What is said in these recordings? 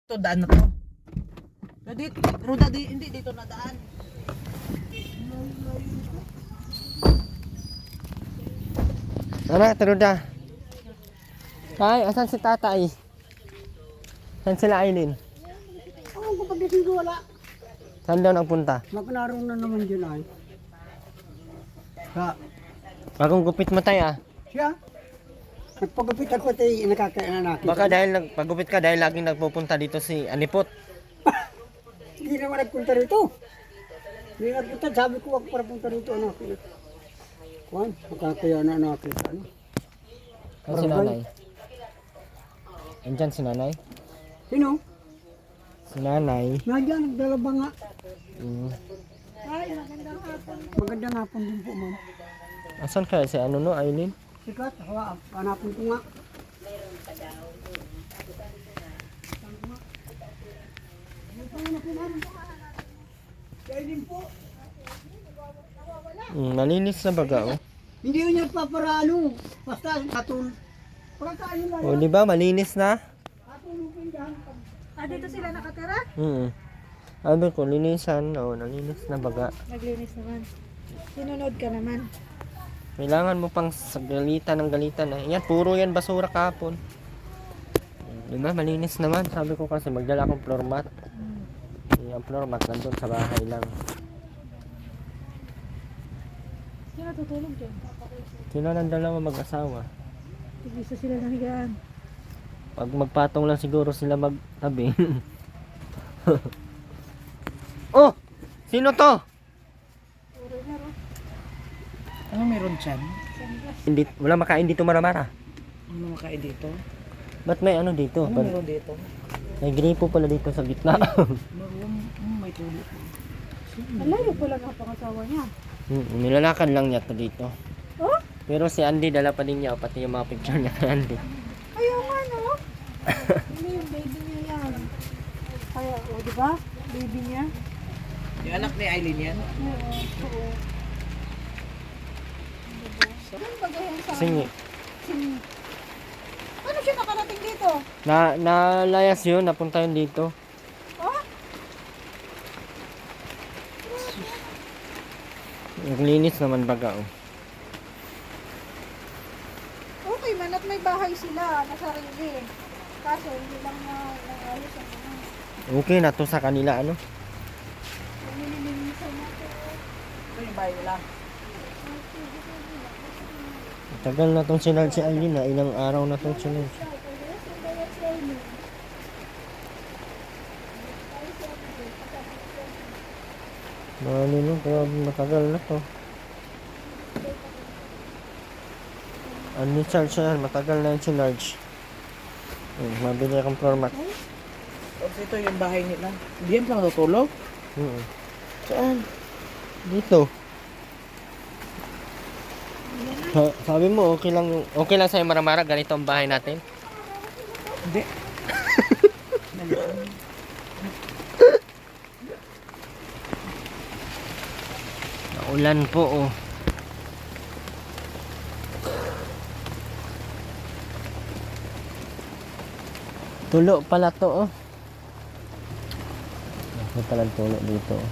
Ito, daan na to. Ruda, hindi dito na daan. Ano, Truda? Tay, asan si tatay? Saan sila Aileen? Oo, kapag dito wala. Saan daw nagpunta? Magnaroon na naman dyan ay. Bagong gupit mo tay ah. Siya? Nagpagupit ako tayo, nakakainanakit. Baka dahil nagpagupit ka dahil laging nagpupunta dito si Anipot. Hindi naman nagpunta rito. Hindi nagpunta, sabi ko wag para punta rito anak. Kuan, nakakaya na nakakit. Ano? Ano si nanay? Andyan si nanay? Sino? Si nanay. Nandiyan, nagdalaba nga. Ay, Magandang hapon din po, ma'am. asan kaya si ano no, Aileen? Sikat, hanapin ko nga. Kaya din po. Malinis na baga oh. Hindi yun yung paparano. Basta katul. Pagkain lang. O di ba malinis na? Dito sila nakatira? Sabi ko linisan, nalinis na baga. Naglinis naman. Sinunod ka naman. Kailangan mo pang galitan ng galitan. Yan, puro yan basura kahapon. Diba, malinis naman. Sabi ko kasi magdala akong floor mat. Yung floor mat nandun sa bahay lang. Sino tutulog dyan? Sino nang dalawa mag-asawa? Tigisa sila ng higaan. Pag magpatong lang siguro sila magtabi. Oh! Sino to? Ano meron dyan? Hindi, wala makain dito maramara. Ano makain dito? Ba't may ano dito? Ano meron dito? May gripo pala dito sa gitna. May tulo. Malayo pala ng pangasawa niya. Nilalakad lang niya to dito. Oh? Pero si Andy dala pa din niya, pati yung mga picture niya kay Andy. Ayaw nga no? Hindi yung baby niya yan. Kaya, o diba? Baby niya. Yung anak ni Aileen yan? Oo. Saan ba ganyan sa Singi. Singi. Ano siya nakarating dito? Nalayas yun, napunta yun dito. Oh? Naglinis naman baga oh. Okay man at may bahay sila na sarili. Kaso hindi lang na ayos ang mga. Okay na to sa kanila ano. Nililinisan natin. Ito yung bahay nila. Tagal na tong sinal si Aileen na ilang araw na tong sinal. Mali no, grabe matagal na to. Ano charge yan, matagal na yung sinarge. Mabili akong floor mat. Tapos ito yung bahay nila. Diyan lang natulog? Saan? Dito. Sabi mo okay lang sa'yo maramara ganito ang bahay natin. Hindi. Naulan po oh. Tulo pala to oh. May palang tulo dito oh.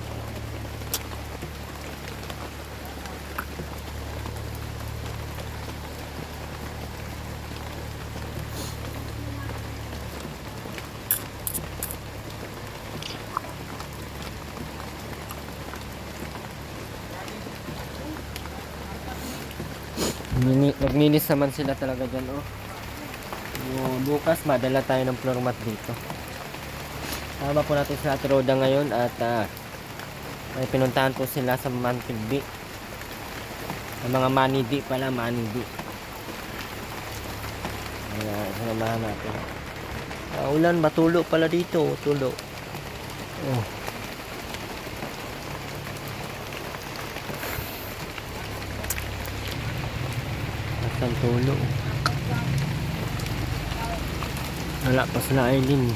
Naglinis naman sila talaga dyan oh. Bukas madala tayo ng floor mat dito. Tama po natin sa Ate Roda ngayon at may pinuntahan po sila sa Mantilbi. Ang mga manidi pala, manidi. Ayan, sinamahan natin. Ulan, matulo pala dito, tulo. Oh. Asan tulo? Wala pa sila Aileen.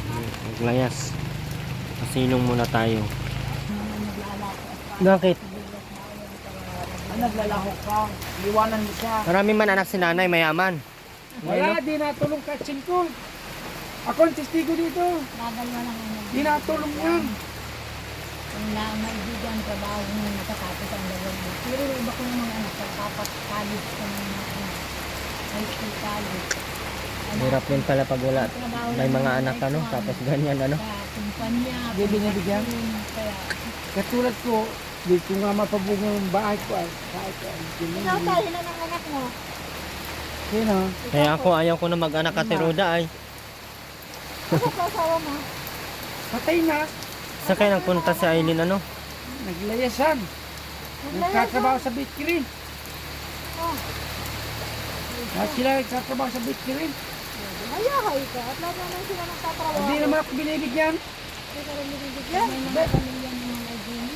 Naglayas. Pasilong muna tayo. Bakit? Naglalahok ka. Iwanan mo siya. Marami man anak si nanay, mayaman. Wala, di natulong ka, Chingkong. Ako ang testigo dito. Dadalwa lang ang Tinatulong yan. Ang maibigan, trabaho mo natatapos ang dalawa. Pero yung iba ko ng mga anak, college ko ng mga anak. High school college. Hirap din pala pag wala. May mga anak ano, tapos ganyan ano. Kaya kumpanya. Hindi binibigyan. Kaya, Katulad ko, dito nga mapabungang ang bahay ko. Kahit ikaw tayo na ng anak mo. Sino? Kaya ako ayaw ko na mag-anak Ate Roda ay. Ano ka asawa mo? Patay na. Sa kaya nagpunta si Aileen ano? Naglayasan. Nagtatrabaho sa bakery. Oh, Lahat sila nagtatrabaho sa bakery. mayahay ka. At lahat naman sila nagtatrabaho. Hindi naman ako binibigyan. Hindi ka rin binibigyan. May mga pamilya ng mga Jenny.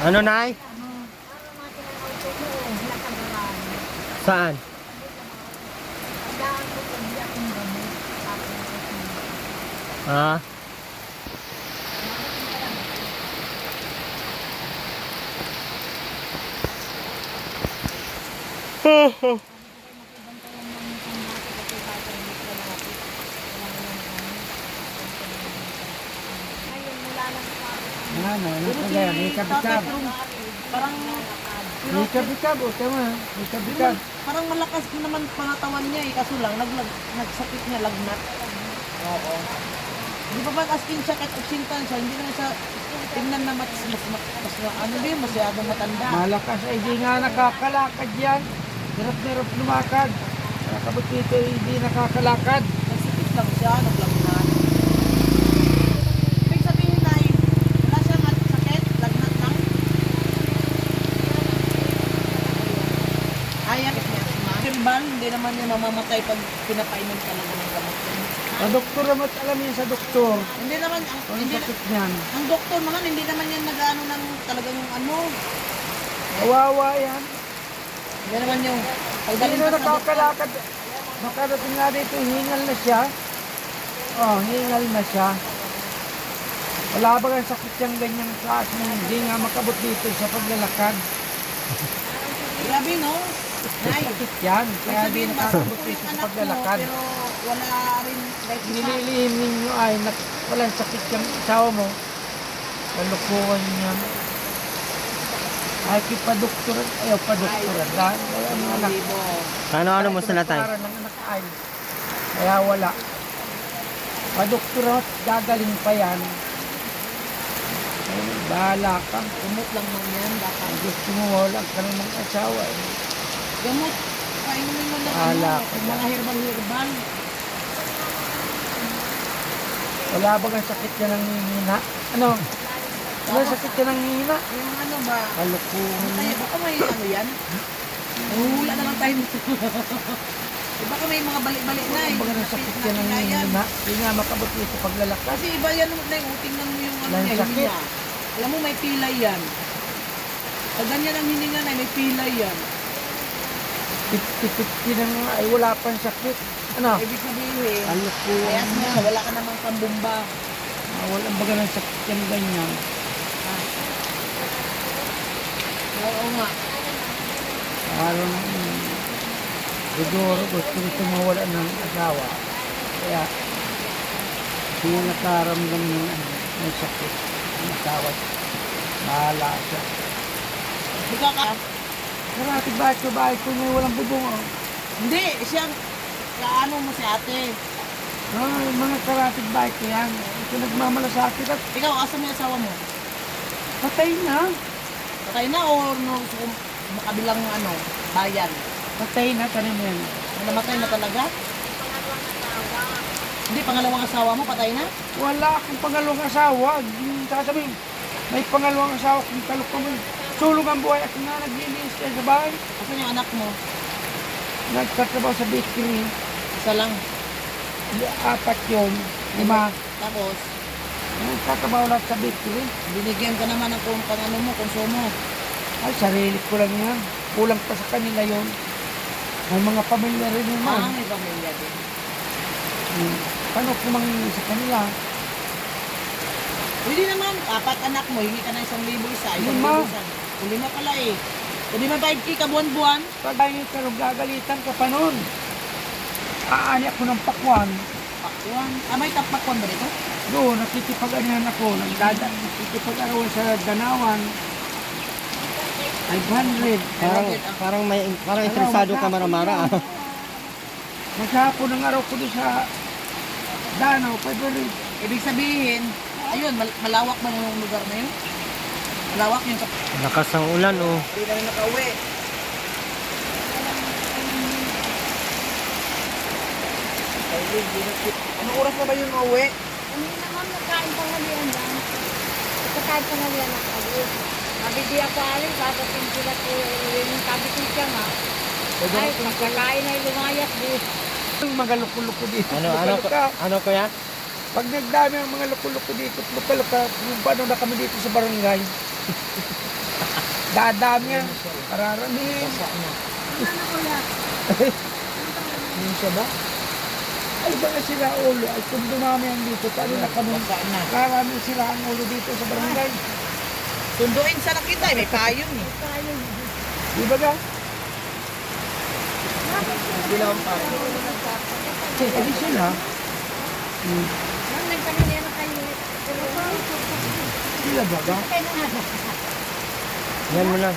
Ano Nay? Ano natin ang auto mo? Nakagaran. Saan? Tandaan ko kung hindi akong gamit. Tapos Ah, Ano, kaya may kabikab. Parang, May kabikab, o tama. May kabikab. parang malakas din naman pangatawan niya eh. Kaso lang, nagsakit niya, lagnat. Oo. Di ba pag asking siya kahit 80 siya, hindi naman siya tingnan na ano din, masyadong matanda. Malakas ay di nga nakakalakad yan. Hirap-hirap lumakad. Nakabot dito hindi nakakalakad. Nagsakit lang siya, naglagnat. Ibig sabihin na wala siyang sakit, lagnat lang. Ayan, herbal, hindi naman niya mamamatay pag pinapainom ka lang ng gamot. Sa doktor naman, alam niya sa doktor. Hindi naman, Ang hindi, sakit niyan. ang doktor naman, hindi naman yan nag-ano ng talagang ano. Kawawa yan. Hindi naman yung Hindi pagdating na ka sa doktor. nakakalakad. Makadating nga dito, hingal na siya. Oh, hingal na siya. Wala ba ang sakit yung ganyang taas na hindi nga makabot dito sa paglalakad? Grabe, no? Nay, Sakit yan. Kaya di sabihin, nakakabot masakit dito yung sa anak mo, paglalakad. pero wala rin, like, Nililihim ninyo ay walang sakit yung asawa mo. Kalukuhan niya. Ay, kipadoktoran. Ayaw, padoktoran. Dahil wala ang anak. ano mo sila tay? Para ng anak ay. Kaya wala. Padoktoran, gagaling pa yan. Ay, bahala ka. Gamot lang man yan, dapat. Ang gusto mo, wala ka rin ng asawa. Eh. Gamot, kainumin mo na Ala, mga herbal-herbal. Wala ba ang sakit yan ng hihina? Ano? Wala sakit yan ng hihina? Yung ano ba, Kalukuhan tayo, niya. baka may ano yan? Hula na lang tayo nito. Baka may mga balik-balik na eh. Wala ba ang sakit yan ng Yan. hihina? Hindi nga makabot dito sa paglalakad. Kasi iba yan na yung tingnan mo yung ano Walang niya, sakit. hininga. Alam mo may pilay yan. Pag ganyan ang hininga na, may pilay yan. 50-50 na nga ay wala pang sakit. Ano? Ibig sabihin, Kalukuhan kaya niya. nga, wala ka namang pambumba. Wala baga ng sakit yan ganyan. Oo nga. Parang siguro gusto mawala ng asawa. Kaya hindi nakaramdam ng may sakit ng asawa. Bahala siya. Ikaw ka? Karati bahay ko niya walang bubong. Oh. Hindi, siyang kaano mo si ate. Yung mga karatig bahay ko yan. Ito nagmamalasakit at Ikaw, asa mo yung asawa mo? patay na. Patay na o no, makabilang ano, bayan? Patay na kanina yan. Namatay na talaga? Hindi, pangalawang asawa mo, patay na? Wala akong pangalawang asawa. Yung sasabihin, may pangalawang asawa kung kalok mo. Sulong ang buhay. Ako nga naglilinis kayo sa bahay. Asan yung anak mo? Nagtatrabaho sa bakery. Isa lang. 4 yun. 5. Tapos, Nagtatrabaho lahat sa bakery. binigyan ka naman ng pang ano mo, konsumo. Ay, sarili ko lang yan. Kulang pa sa kanila yon. May mga pamilya rin naman. May pamilya din. Paano kumangingi sa kanila? Pwede naman, 4 anak mo, hingi ka na 1,000 isa, 1,000 Lima. isa. 5 pala eh. Pwede man 5K ka buwan-buwan. Pag ayun ka, gagalitan ka pa nun. Aani ako ng pakwan. Pakwan. May tapakwan ba dito? Doon, nakikipag-anihan ako. Nakikipag-arawan sa Danawan. 500. Parang interesado ka maramara. Maghapon ang araw ko doon sa Danau, 500. Ibig sabihin, ayun, malawak ba yung lugar na yun? Malawak yung Lakas ng ulan oh. Hindi na rin nakauwi. Anong oras na ba yung uuwi? Hindi naman nagkain panghalian lang. Nagkakain panghalian ako. Mabidi ako alin, dadating sila ko yung sabi ko siya nga. Ay, pagkakain ay lumayas din. Mga luko-luko dito. Ano kuya? Pag nagdami ang mga luko-luko dito, luka-luka, yung paano na kami dito sa barangay. Dadami yan. Pararamihin. Yung siya ba? Ay ba nga sila ulo? Ay kung dumami yan dito, paano na kami? Karami sila ang ulo dito sa barangay. Sunduin sa nakita, may payong eh. Di ba ga? Hindi sila. Nagpanghalian kayo. Sila ba ga? Yan mo lang.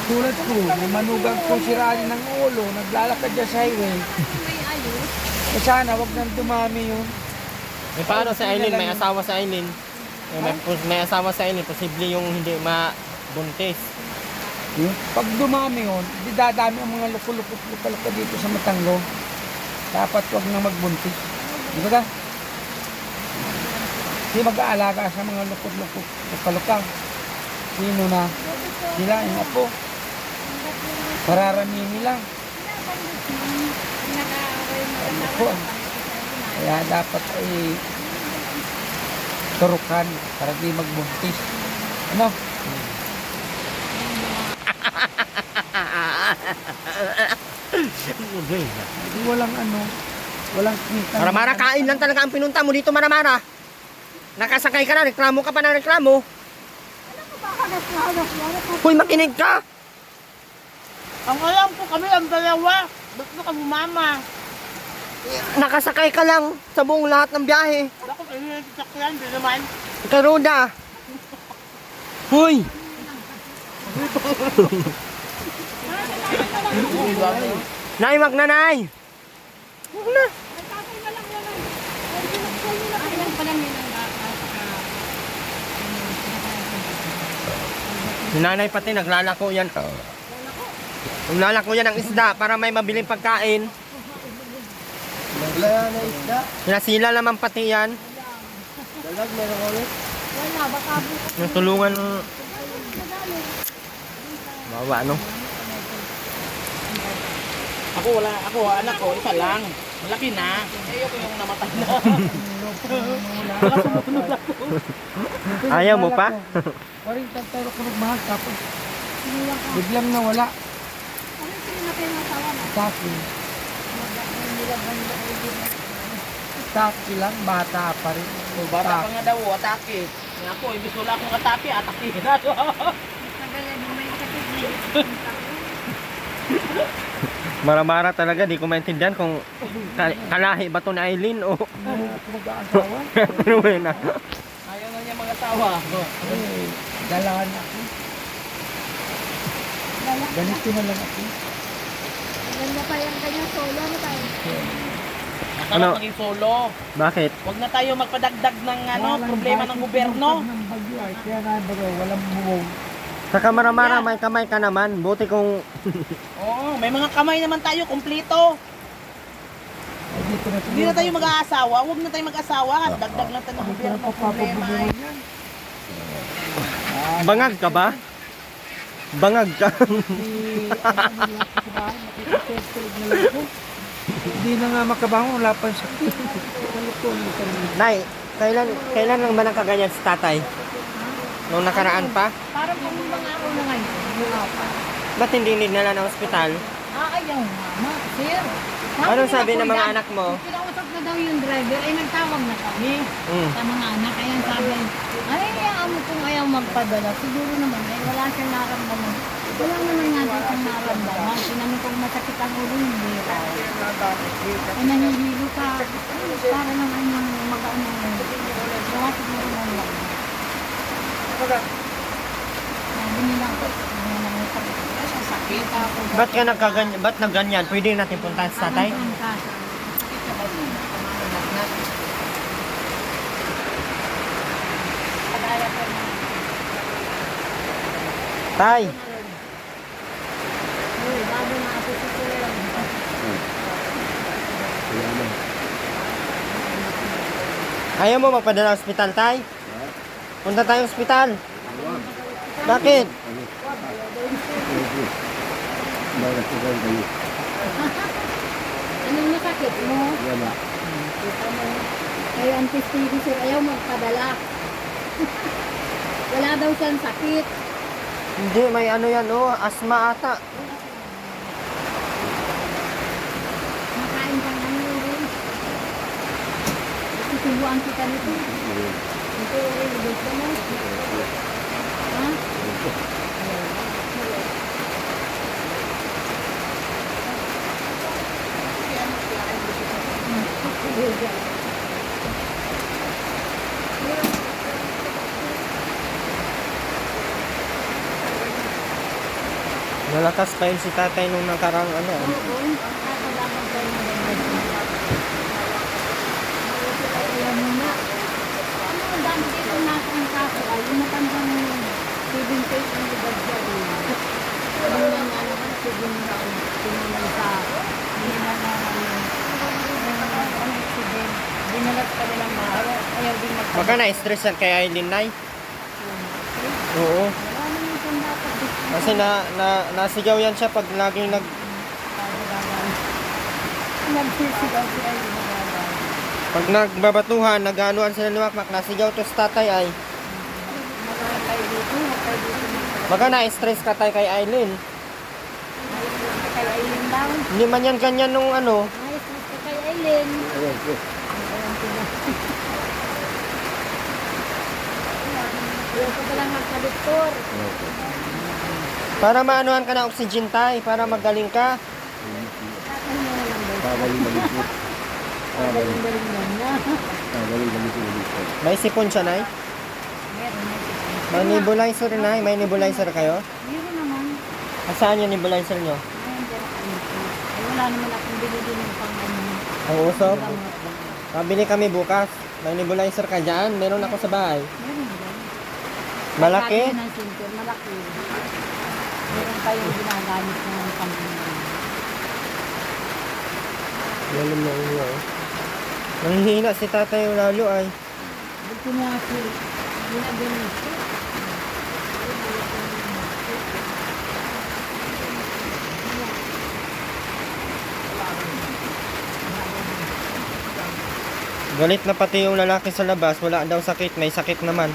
Tulad ko, may manugang ko siraan ng ulo, naglalakad dyan sa highway. May ayos. Eh sana, wag nang dumami yun. Eh paano si Aileen? May asawa si Aileen. May asawa si Aileen, posible yung hindi mabuntis. Pag dumami yun, di dadami ang mga luko-luko dito sa Matanglo. Dapat wag na magbuntis. Di ba ka? Di mag-aalaga sa mga luko-luko. Sino na? Sila, yung apo. Pararamihin nila. Ako. Kaya dapat ay turukan para di magbuntis. Ano? Walang ano, walang kita. Maramara, kain lang talaga ang pinunta mo dito, Maramara. Nakasakay ka na, reklamo ka pa na reklamo. Hoy, makinig ka! Ang alam ko kami ang dalawa. Ba't mo ka bumama? Nakasakay ka lang sa buong lahat ng biyahe. Wala ko kayo yung sasakyan, di naman. Karuda! Hoy! Nay, wag na, Nay! Wag na! Ayan pa lang yun ang baka. Si nanay pati naglalako yan. Naglalako yan ng isda para may mabiling pagkain. Wala na isda. Sinasila naman pati yan. Dalag, meron ko ulit. Wala, baka bukas. Yung tulungan. Bawa, ano? Ako, anak ko, isa lang. Malaki na. Ayoko yung namatay na. Ayaw mo pa? Waring tantero ko magmahal tapos biglang nawala. Ano yung pinatay ng asawa mo? Taki. Taki lang, bata pa rin. Bata pa nga daw, atake. Ako, imbis wala akong atake, atake na. Tagal na may sakit na Maramara talaga, di ko maintindihan kung kalahi ba to ni Aileen o Mag-aasawa. Rowena. Ayaw na niya mag-asawa. Eh, dalaan ako. Ganito na lang ako. Ganda pa yung kanya solo mo tayo. Ano? Nakala maging solo. Bakit? Huwag na tayo magpadagdag ng problema ng gobyerno. Ng bagyo ay kaya na baga walang buwong. Saka Maramara, may kamay ka naman. Buti kung Oo, may mga kamay naman tayo, kumpleto. Ay dito na Hindi na tayo mag-aasawa, huwag na tayo mag-asawa. Dagdag lang tayo ng gobyerno problema. bangag ka ba? Bangag ka. Hindi na nga makabangon, wala pa siya. Nay, kailan lang ba nakaganyan si tatay? Nung nakaraan pa? Parang kung mga ako na ngayon. Ba't hindi dinala ng ospital? Ayaw mama, sir. Anong sabi ng mga anak mo? Kinausap na daw yung driver, ay nagtawag na kami sa mga anak. Kaya sabi, ay, hayaan mo kung ayaw magpadala. Siguro naman, ay wala siyang naramdaman. Wala naman nga dito naramdaman. Tinanong kong masakit ang ulo, hindi raw. Ay, nahihilo ka. Para lang ay mag-ano. Gawa siguro ng lang. Sabi nila ko, sakit ako. Ba't ka nagkaganyan? Ba't nagganyan? Pwede natin puntahan sa tatay? Ang kasa. Pag-aya ko na. Tay, Uy, bago na ako si Kuya. ayaw mo magpadala sa ospital, tay? Punta tayo sa ospital. Bakit? Anong nasakit mo? Kayo ang testigo sir, ayaw magpadala. Wala daw siyang sakit. Hindi, may ano yan, oh, asma ata. Makain kang ano rin. Tutubuan kita nito. Ito rin, gusto mo? Ha? Nalakas pa yun si tatay nung nakarang ano. Oo, kakalaman tayo ng ganyan. Kaya muna. Ano, ang dami dito natin ang kaso. Ay, yung matandang 7 days ang libag siya. Ano lang nga naman, 7 na pinunan sa hininan na accident. Dinalat ka nilang maawa. Ayaw din magpapalala. Baka na-stress yan kay Aileen, nay. Oo. Wala naman siyang dapat dito. Kasi nasigaw yan siya pag laging Nagsisigaw si Ay Lumagabay. pag nagbabatuhan, nag-anuan sila ni Makmak, nasigaw to sa tatay ay. Magkakay dito, magkakay dito. Baka na-stress ka tay kay Aileen. Kay Aileen daw. Hindi man yan ganyan nung ano. Ayos gusto kay Aileen. Ayaw ko palang magpa-doktor. Para maanuhan ka na oxygen tay, para magaling ka. Ano na lang daw. Galing-galing yan na. May sipon siya, nay. Meron na siya. May nebulizer, nay. May nebulizer kayo? Meron naman. Saan yung nebulizer nyo? Ayun, dyan ako nito. Ay, wala naman akong binili ng pang ano. Ang usok? Gamot lang. Pabili kami bukas. May nebulizer ka dyan. Meron ako sa bahay. Meron dyan. Malaki? Kaya ng center, malaki. Meron kayong ginagamit ng pang-inom. Lalim na ulo, eh. Nanghihina si tatay yung lalo ay. Buti mo nga si ginagawa. Galit na pati yung lalaki sa labas. Wala daw sakit. May sakit naman.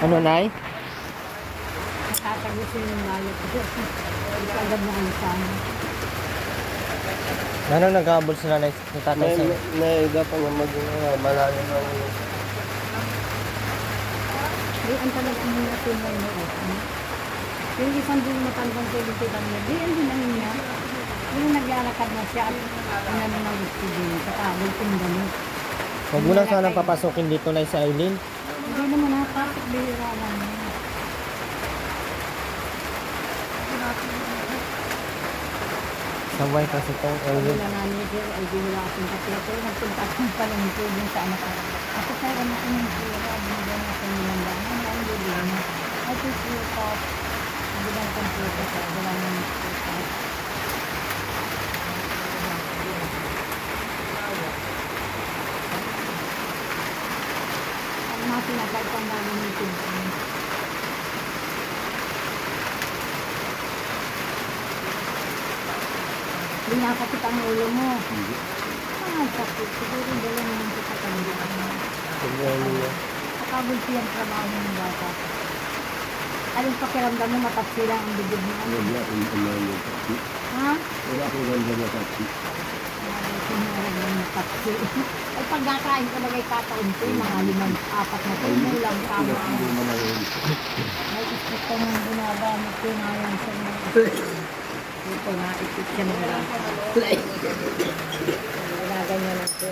Ano, nay? Nakatagusin yung layo ko. Agad na ang sana. Ano nag-aabol sila na si tatay sa Naiga pa nga malalim ang Di ang talaga ang mga tunay na open. Yung isang din matandang kulitin lang niya, di ang dinangin niya. Yung naglalakad na siya at ang naman ng gusto din. Katawag kong ganun. Huwag mo na sanang papasukin dito na si Aileen. Hindi naman napasok bihira lang niya. Sabay kasi itong Sabi Aileen. na namin sir, ay di wala akong kapeto. Nagpunta akong palengke din sa anak ko. Ako kaya anak ko ng pera, binigyan ako ng landang. Ano ang bibigyan mo? Ay, puputa. Bilang computer sa wala ng puputa. Ang mga pinagay pang dami ng pinagay. Binakapit ang ulo mo. sakit. Siguro dala naman sa katanggihan. Sa kabulsiyan trabaho ng bata. Anong pakiramdam mo matapsi lang ang bibig mo? Ha? Matapsi. Ay pagkakain ka bagay kataunti, mga 5-4 na tubo lang tama. Ay gusto ko nang ginagamit ko na yan sa mga. Ito na, ikit siya ng lang. Ginaganyan lang ko.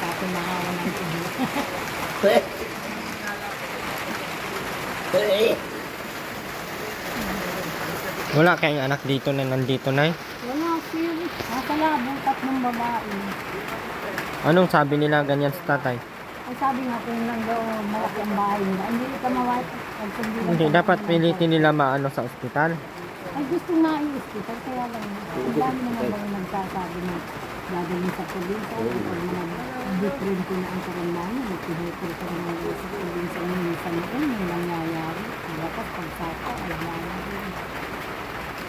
Tapos makawa ng tubo. Wala kayong anak dito na nandito na. Wala siya. Nasa labo, 3 babae. Anong sabi nila ganyan sa tatay? Ay sabi nga kung lang daw malaki ang bahay nila. Hindi ka mawat. Hindi, dapat pilitin nila maano sa ospital. Ay gusto nga i-hospital. Kaya lang. Ang dami naman ba nagsasabi na gagawin sa probinsya. Pag mga different na ang karanaman. Nagpihipil ka naman sa probinsya. Minsan yun, yung nangyayari. Dapat pagsaka, alam na rin.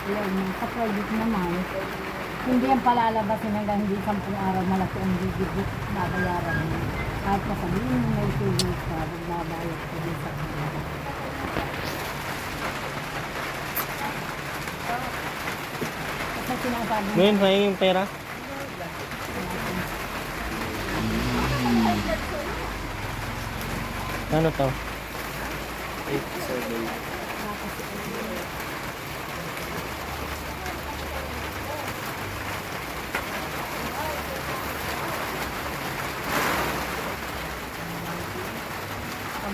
Yan, sa private naman, hindi yan palalabasin hanggang hindi 10 araw malaki ang bibig babayaran mo. Kahit masabihin mo may tulog ka, magbabayad ka din sa kanila. Kasi sinasabi mo, Ngayon, may yung pera. Ano to?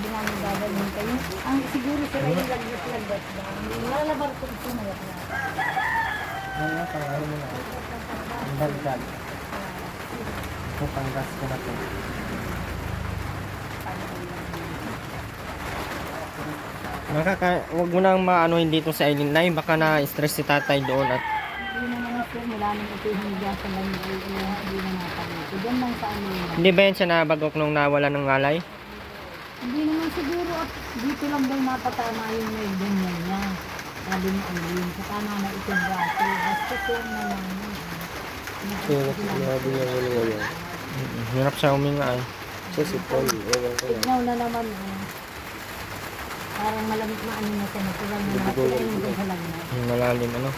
sabi namin gagawin kayo. Ang siguro sila yung lagot-lagot ba? Lalabar ko ito na yan. Ano pa, ano mo na? Ang dagdag. Ito, panggas ko na to. Huwag mo nang maanohin dito sa Eileen Lai. Baka na-stress si tatay doon at Hindi naman sir, wala nang ito yung dyan sa landai. Hindi na napagod. Diyan lang sa ano yun. hindi ba yan siya nabagok nung nawala ng ngalay? Hindi naman siguro at dito lang daw napatama yung may ganyan niya. Sabi ni Eileen, sa tama na itong braso. Basta sir naman. Hirap siya huminga ay. Tignaw na naman. Parang malamig na ano na siya. Natulang na natin yung doon sa lagnat. Yung malalim ano.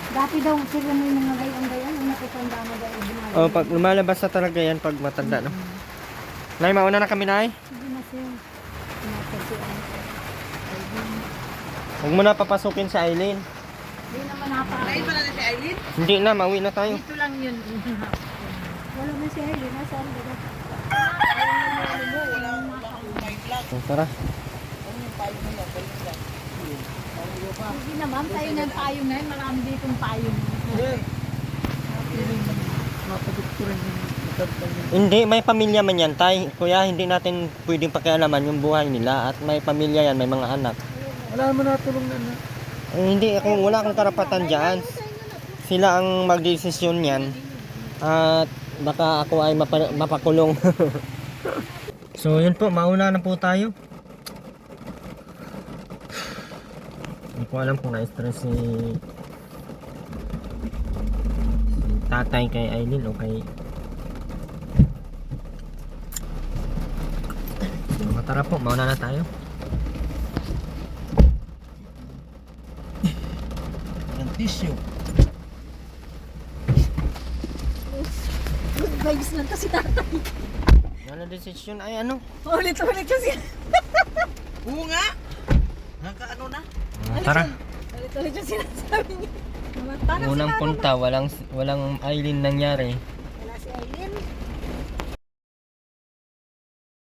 Dati daw sila may mga gayon-gayon. Ang nakitanda na daw ginagawa. Oh, pag lumalabas na talaga yan pag matanda no. Nay, mauna na kami nay. Sige na sir. Pinapasiyan. Huwag mo na papasukin sa Eileen. Hindi naman napaka. Ay, pala na si Eileen? Hindi na, mauwi na tayo. Dito lang yun. Wala na si Eileen. Nasaan ba? Wala akong may vlog. So, tara. Ano yung payo mo na? Balik lang. Hindi naman. Tayo ng payong na yun. Marami ditong payong. Mapagukturan yung matagdan yun. Hindi, may pamilya man yan, tay. Kuya, hindi natin pwedeng pakialaman yung buhay nila. At may pamilya yan, may mga anak. Wala naman natulong na na. Hindi, wala akong karapatan dyan. Sila ang magdesisyon yan. At baka ako ay mapakulong. So, yun po, mauna na po tayo. Hindi ko alam kung na-stress si tatay kay Eileen o kay... So, tara po, mauna na tayo. Ang tissue. Good vibes lang kasi tatay. Ano decision ay ano? Ulit-ulit kasi. Oo nga. Nakaano na? Tara. Ulit-ulit yung sinasabi niya. Parang Unang punta, walang Eileen nangyari. wala si Eileen.